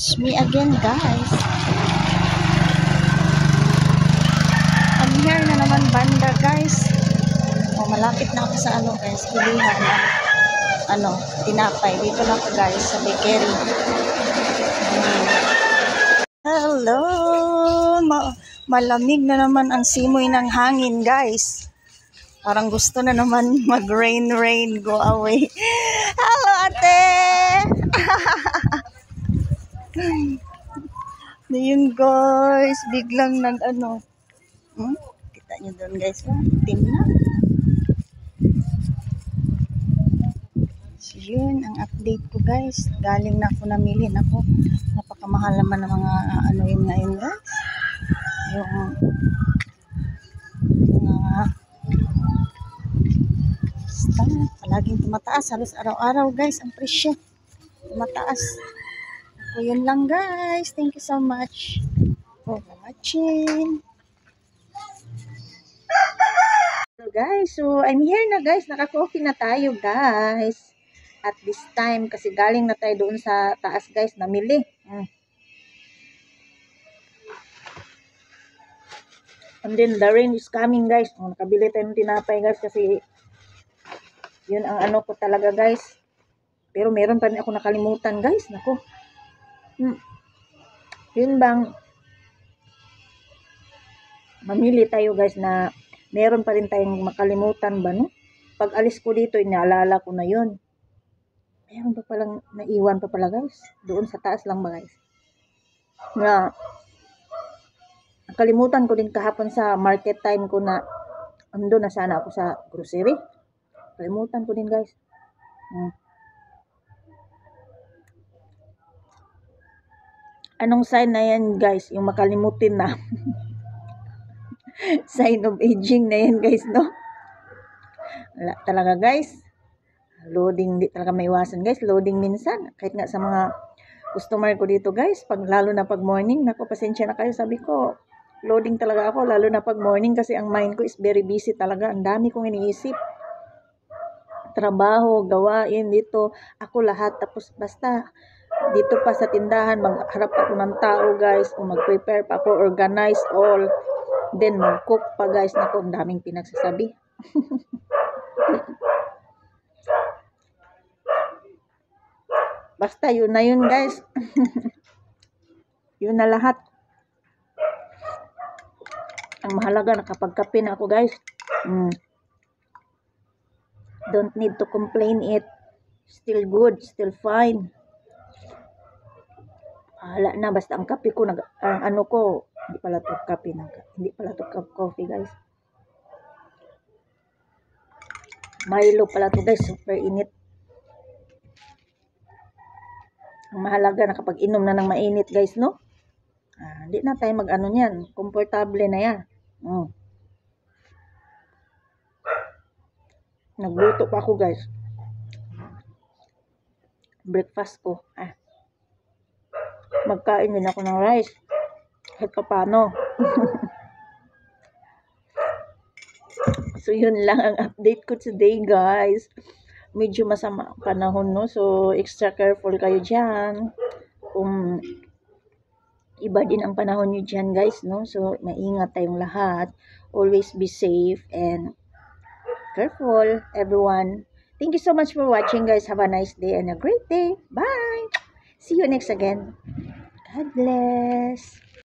It's me again, guys. I'm here na naman banda, guys. Malapit na ako sa guys, pilihan ng tinapay. Dito lang ako, guys, sa bakery. Hello! Malamig na naman ang simoy ng hangin, guys. Parang gusto na naman mag-rain, go away. Hello, ate! Yun, guys, biglang kita nyo doon, guys, team na. So yun ang update ko, guys. Galing na ako, namili na ako. Napakamahal naman ng mga yun ngayon, guys. Yung palaging tumataas, halos araw-araw, guys, ang presyo tumataas. So, yun lang, guys. Thank you so much for watching. So, guys, I'm here na, guys. Naka-coffee na tayo, guys. At this time, kasi galing na tayo doon sa taas, guys, namili. And then, the rain is coming, guys. Nakabili tayo ng tinapay, guys, kasi yun ang ko talaga, guys. Pero meron pa rin ako nakalimutan, guys. Nako. Yun bang mamili tayo, guys, na meron pa rin tayong makalimutan ba, no? Pag alis ko dito, inaalala ko na yun. Meron pa palang naiwan pa pala, guys. Doon sa taas lang ba, guys? Na nakalimutan ko din kahapon sa market time ko na ando na sana ako sa grocery. Kalimutan ko din, guys. Anong sign na yan, guys? Yung makalimutin na. Sign of aging na yan, guys, no? Wala talaga, guys. Loading, di talaga maiwasan, guys. Loading minsan. Kahit nga sa mga customer ko dito, guys. Lalo na pag morning. Naku, pasensya na kayo. Sabi ko, loading talaga ako. Lalo na pag morning kasi ang mind ko is very busy talaga. Ang dami kong iniisip. Trabaho, gawain dito. Ako lahat. Tapos basta dito pa sa tindahan, magharap ako ng tao, guys, o mag-prepare pa ako, organize all, then mag-cook pa, guys. Naku, ang daming pinagsasabi. Basta yun na yun, guys. Yun na lahat. Ang mahalaga, nakapagkape na ako, guys. Don't need to complain it. Still good, still fine. Hala na, basta ang kape ko, hindi pala to kape, hindi pala to coffee, guys. Milo pala to, guys, super init. Ang mahalaga, nakapag-inom na ng mainit, guys, no? Hindi na tayo niyan, komportable na yan. Nagluto pa ako, guys. Breakfast ko, magkain din ako ng rice. Kahit pa paano. So, yun lang ang update ko today, guys. Medyo masama ang panahon, no? So, extra careful kayo dyan. Kung iba din ang panahon nyo dyan, guys, no? So, maingat tayong lahat. Always be safe and careful, everyone. Thank you so much for watching, guys. Have a nice day and a great day. Bye! See you next again. God bless.